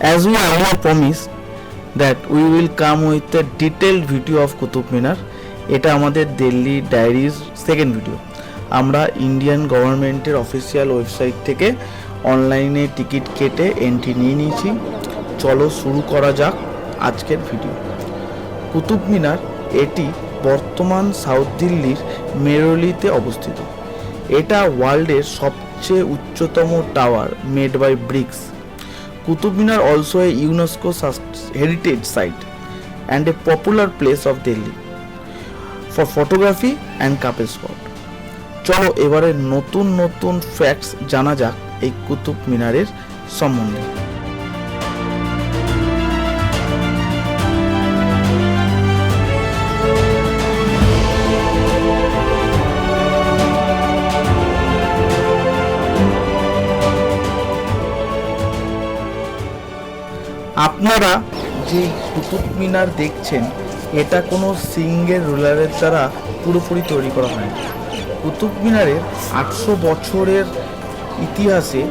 As we earlier promised that we will come with a detailed video of Qutub Minar, এটা আমাদের Delhi diaries second video. আমরা Indian গভর্নমেন্টের official website থেকে অনলাইনে ticket কেটে এন্ট্রি নিয়ে নিয়েছি। চলো শুরু করা যাক আজকের ভিডিও। কুতুব মিনার এটি বর্তমান সাউথ দিল্লির মেরোলিতে অবস্থিত। এটা ওয়ার্ল্ডের সবচেয়ে উচ্চতম tower made by bricks. Qutub Minar also a UNESCO heritage site and a popular place of Delhi for photography and couple spot. চলো এবারে নতুন নতুন ফ্যাক্টস জানা যাক এই কুতুব মিনারের সম্বন্ধে। আপনারা যে কুতুব মিনার দেখছেন এটা কোনো সিঙ্গেল রুলারের দ্বারা পুরোপুরি তৈরি করা হয়নি। কুতুব মিনারের 800 বছরের ইতিহাসে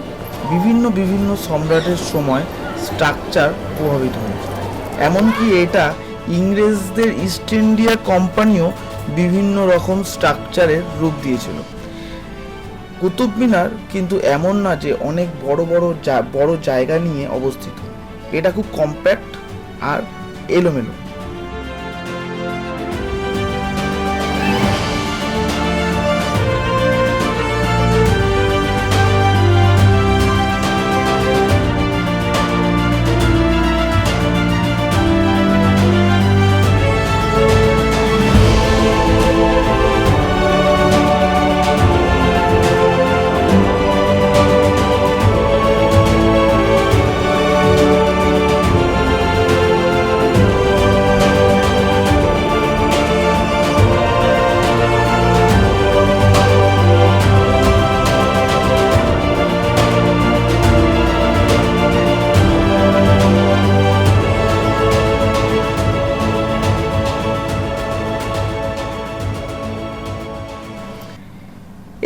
বিভিন্ন সম্রাটের সময় স্ট্রাকচার প্রভাবিত হয়েছে। এমনকি এটা ইংরেজদের ইস্ট ইন্ডিয়া কোম্পানিও বিভিন্ন রকম স্ট্রাকচারের রূপ দিয়েছিল। কুতুব মিনার কিন্তু এমন না যে অনেক বড় জায়গা নিয়ে অবস্থিত। এটা খুব কম্প্যাক্ট আর এলোমেলো।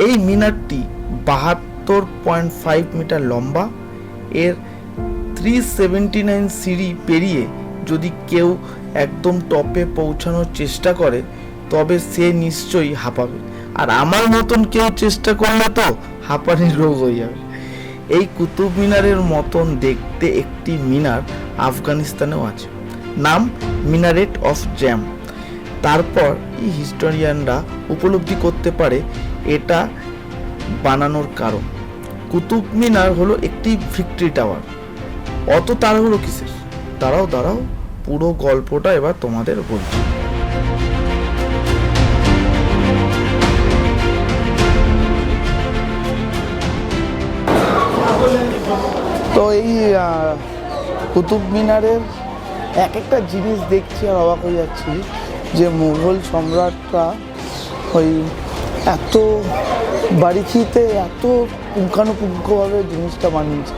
এই মিনারটি 72.5 মিটার লম্বা। এর 379 সিঁড়ি পেরিয়ে যদি কেউ একদম টপে পৌঁছানোর চেষ্টা করে তবে সে নিশ্চয়ই হাঁপাবে, আর আমার মতন কেউ চেষ্টা করলে তো হাঁপানির রোগ হয়ে যাবে। এই কুতুব মিনারের মতন দেখতে একটি মিনার আফগানিস্তানেও আছে, নাম মিনারেট অফ জ্যাম। তারপর এই হিস্টোরিয়ানরা উপলব্ধি করতে পারে এটা বানানোর কারণ। কুতুব মিনার হলো একটি ভিক্টরি টাওয়ার। অত তাড়াহুড়ো কিসের? দাঁড়াও পুরো গল্পটা এবার তোমাদের বলছি। তো এই কুতুব মিনারের এক একটা জিনিস দেখছি আর অবাক হয়ে যাচ্ছি যে মুঘল সম্রাটরা ওই এত বারিকিতে এত পুঙ্খানুপুঙ্খভাবে জিনিসটা বানিয়েছে,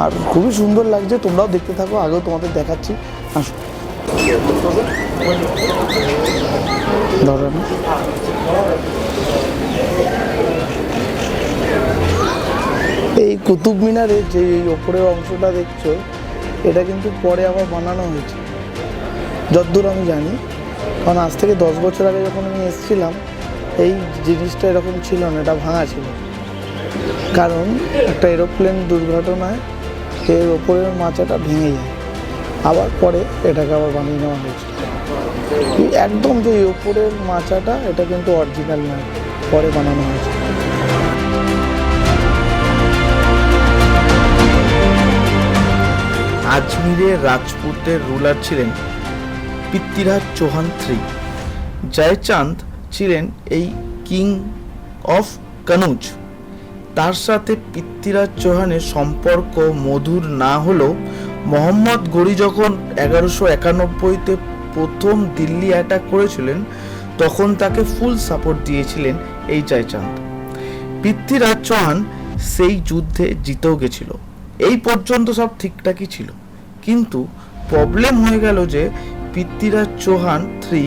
আর খুবই সুন্দর লাগছে। তোমরাও দেখতে থাকো, আগেও তোমাদের দেখাচ্ছি। আসো ধরো না, এই কুতুব মিনারের যে ওপরের অংশটা দেখছো এটা কিন্তু পরে আবার বানানো হয়েছে যতদূর আমি জানি। কারণ আজ থেকে 10 বছর আগে যখন আমি এসেছিলাম এই জিনিসটা এরকম ছিল না, এটা ভাঙা ছিল। কারণ একটা এরোপ্লেন দুর্ঘটনায় এর ওপরের মাচাটা ভেঙে যায়, আবার পরে এটাকে আবার বানিয়ে নেওয়া হয়েছে। একদম যে ওপরের মাচাটা এটা কিন্তু অরিজিনাল নয়, পরে বানানো হয়েছে। আজমিরের রাজপুতের রুলার ছিলেন পৃথ্বীরাজ চৌহান III। জয়চাঁদ ছিলেন এই কিং অফ কনৌজ। তার সাথে পৃথ্বীরাজ চৌহানের সম্পর্ক মধুর না হলেও মোহাম্মদ গনি যখন 1191-তে প্রথম দিল্লি অ্যাটাক করেছিলেন তখন তাকে ফুল সাপোর্ট দিয়েছিলেন এই জয়চাঁদ। পৃথ্বীরাজ চৌহান সেই যুদ্ধে জিতেও গেছিল। এই পর্যন্ত সব ঠিকঠাকই ছিল, কিন্তু প্রবলেম হয়ে গেল যে পৃথ্বীরাজ চৌহান III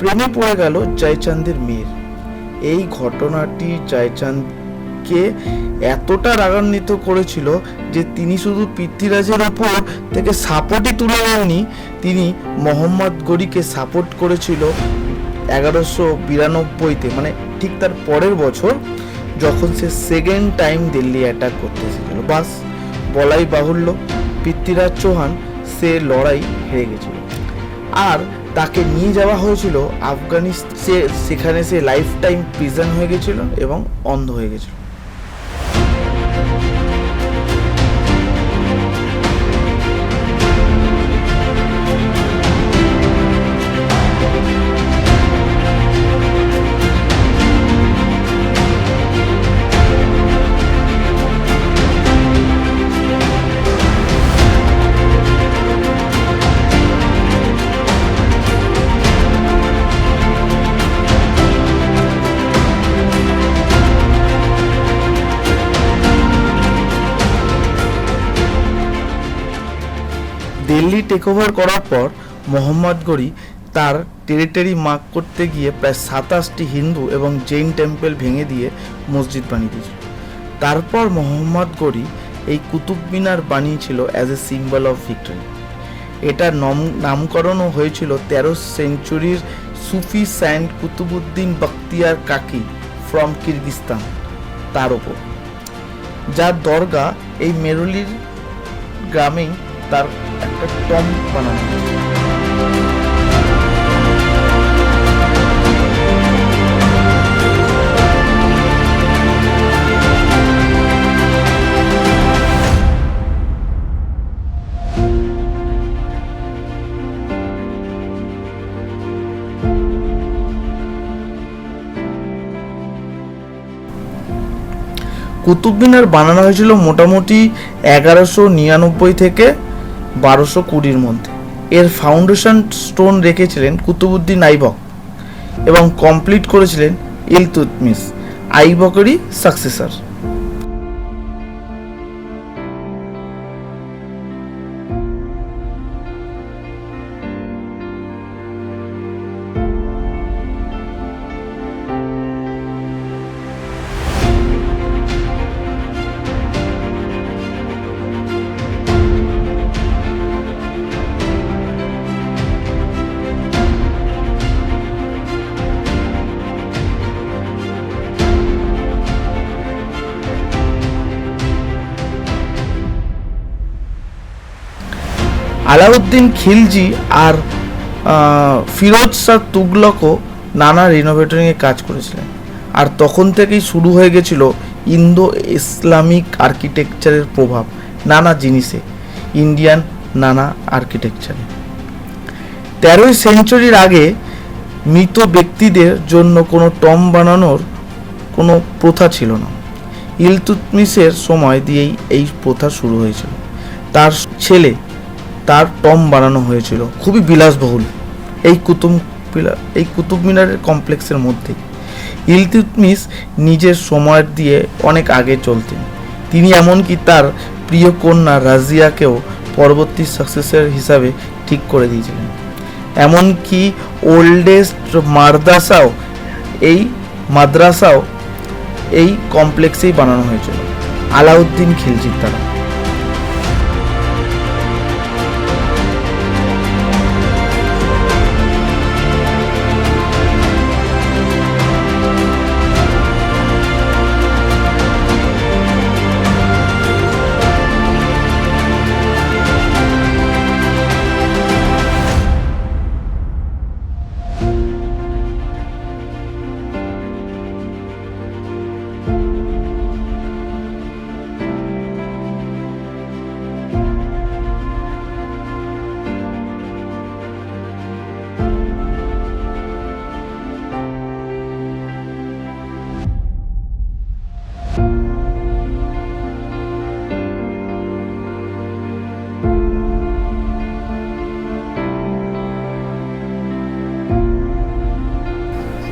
প্রেমে পড়ে গেল জয়চাঁদের মেয়ের। এই ঘটনাটি জয়চাঁদ দিল্লিকে এতটা রাগান্বিত করেছিল যে তিনি শুধু পৃথ্বীরাজের ওপর থেকে সাপোর্টই তুলে নেননি, তিনি মোহাম্মদ গনিকে সাপোর্ট করেছিল 1192-তে, মানে ঠিক তার পরের বছর, যখন সে সেকেন্ড টাইম দিল্লি অ্যাটাক করতে এসেছিল। বাস, বলাই বাহুল্য, পৃথ্বীরাজ চৌহান সে লড়াই হেরে গেছিল আর তাকে নিয়ে যাওয়া হয়েছিল আফগানিস্তান। সেখানে সে লাইফ টাইম প্রিজন হয়ে গেছিল এবং অন্ধ হয়ে গেছিল। দিল্লি টেক ওভার করার পর মোহাম্মদ গনি তার টেরিটরি মার্ক করতে গিয়ে প্রায় 27টি হিন্দু এবং জৈন টেম্পল ভেঙে দিয়ে মসজিদ বানিয়ে দিয়েছিল। তারপর মোহাম্মদ গনি এই কুতুব মিনার বানিয়েছিল as a symbol of victory. এটার নামকরণও হয়েছিল 13th সেঞ্চুরির সুফি সায়েন্ট কুতুবউদ্দিন বখতিয়ার কাকি ফ্রম কিরগিস্তান তার ওপর, যার দরগা এই মেরুলির গ্রামেই তার একটা টম্ব বানানো হয়েছে। কুতুব মিনার বানানো হয়েছিল মোটামুটি 1199 থেকে 1220-র মধ্যে। এর ফাউন্ডেশন স্টোন রেখেছিলেন কুতুবউদ্দিন আইবক এবং কমপ্লিট করেছিলেন ইলতুৎমিশ, আইবকেরই সাকসেসর। আলাউদ্দিন খিলজি আর ফিরোজ শাহ তুগলকও নানা রিনোভেটিংয়ে কাজ করেছিলেন, আর তখন থেকেই শুরু হয়ে গেছিল ইন্দো ইসলামিক আর্কিটেকচারের প্রভাব নানা জিনিসে, ইন্ডিয়ান নানা আর্কিটেকচারে। 13ই সেঞ্চুরির আগে মৃত ব্যক্তিদের জন্য কোনো টম্ব বানানোর কোনো প্রথা ছিল না। ইলতুৎমিশের সময় দিয়েই এই প্রথা শুরু হয়েছিল। তার ছেলে তার টম্ব বানানো হয়েছিল, খুবই বিলাসবহুল এই কুতুব মিনারের কমপ্লেক্সের মধ্যেই। ইলতুৎমিশ নিজের সময় দিয়ে অনেক আগে চলতেন। তিনি এমনকি তার প্রিয় কন্যা রাজিয়াকেও পরবর্তী সাকসেসর হিসাবে ঠিক করে দিয়েছিলেন। এমনকি ওল্ডেস্ট মাদ্রাসাও এই কমপ্লেক্সেই বানানো হয়েছিল আলাউদ্দিন খিলজির দ্বারা।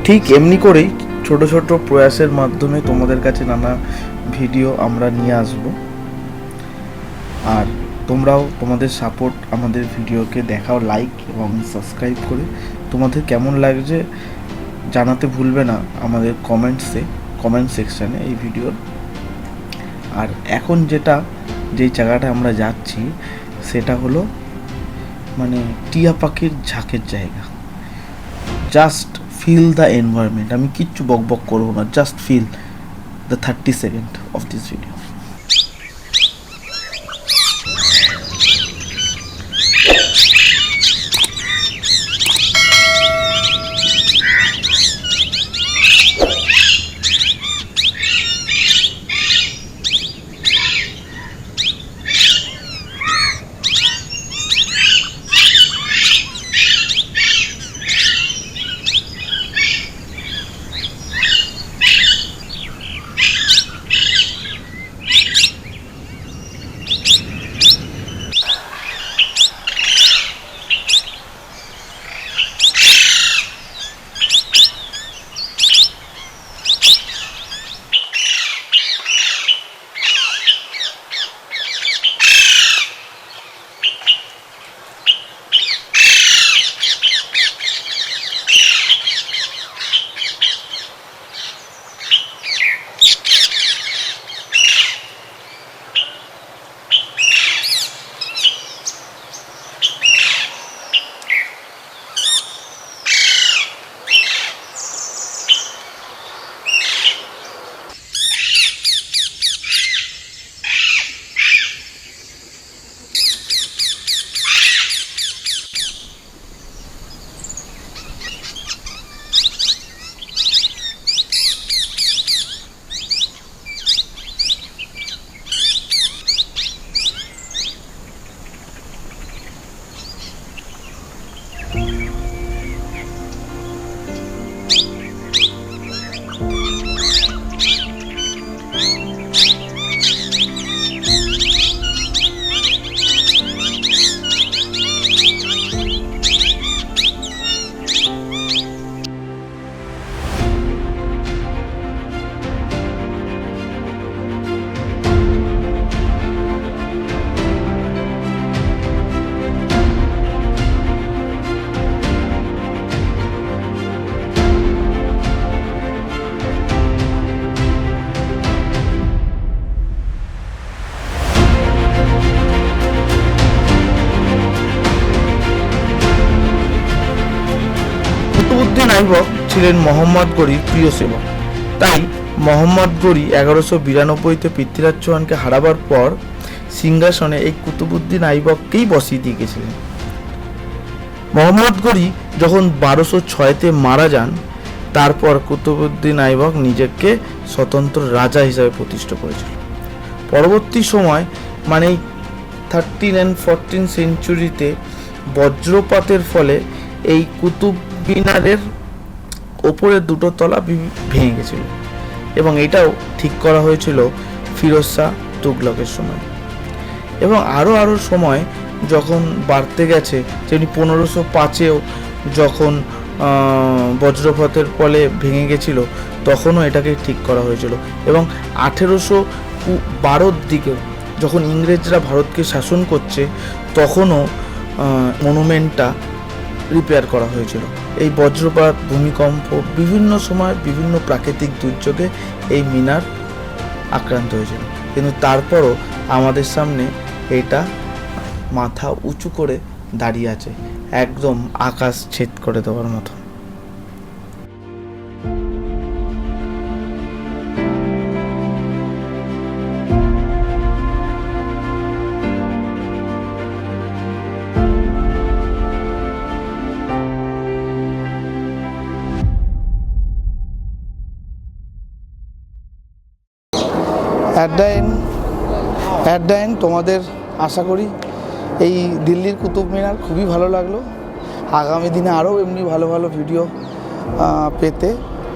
ঠিক এমনি করেই ছোট ছোট প্রয়াসের মাধ্যমে তোমাদের কাছে নানা ভিডিও আমরা নিয়ে আসব, আর তোমরাও তোমাদের সাপোর্ট আমাদের ভিডিওকে দেখাও, লাইক এবং সাবস্ক্রাইব করে। তোমাদের কেমন লাগছে জানাতে ভুলবে না আমাদের কমেন্ট সেকশানে এই ভিডিওর। আর এখন যেই জায়গাটা আমরা যাচ্ছি সেটা হলো মানে টিয়া পাখির ঝাঁকের জায়গা। Just feel the environment. আমি কিচ্ছু বকবক করবো না, just feel the 30 second of this video. Qutubuddin Aibak ছিলেন মোহাম্মদ গনির প্রিয় সেবক। তাই মোহাম্মদ গনি 1192-তে পৃথ্বীরাজ চৌহানকে হারাবার পর সিংহাসনে এই কুতুবউদ্দিন আইবককেই বসিয়ে দিয়ে গেছিলেন। মোহাম্মদ গনি যখন 1206-তে মারা যান, তারপর কুতুবউদ্দিন আইবক নিজেকে স্বতন্ত্র রাজা হিসাবে প্রতিষ্ঠা করেছিল। পরবর্তী সময় মানে 13 and 14 সেঞ্চুরিতে বজ্রপাতের ফলে এই কুতুব মিনারের ওপরের দুটো তলা ভেঙে গেছিল এবং এটাও ঠিক করা হয়েছিল ফিরোজ শাহ তুগলকের সময়। এবং আরও সময় যখন বাড়তে গেছে, যেমনি 1505-এও যখন বজ্রপাতের ফলে ভেঙে গেছিল, তখনও এটাকে ঠিক করা হয়েছিল। এবং 1812-র দিকেও যখন ইংরেজরা ভারতকে শাসন করছে, তখনও মনুমেন্টটা রিপেয়ার করা হয়েছিল। এই বজ্রপাত, ভূমিকম্প, বিভিন্ন সময় বিভিন্ন প্রাকৃতিক দুর্যোগে এই মিনার আক্রান্ত হয়েছিল, কিন্তু তারপরও আমাদের সামনে এটা মাথা উঁচু করে দাঁড়িয়ে আছে, একদম আকাশ ছেদ করে দেওয়ার মতো। অ্যাট দ্য এন্ড তোমাদের আশা করি এই দিল্লির কুতুব মিনার খুবই ভালো লাগলো। আগামী দিনে আরও এমনি ভালো ভালো ভিডিও পেতে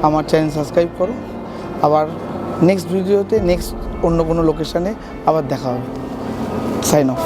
আমার চ্যানেল সাবস্ক্রাইব করো। আবার নেক্সট ভিডিওতে অন্য কোনো লোকেশানে আবার দেখা হবে। Sign of.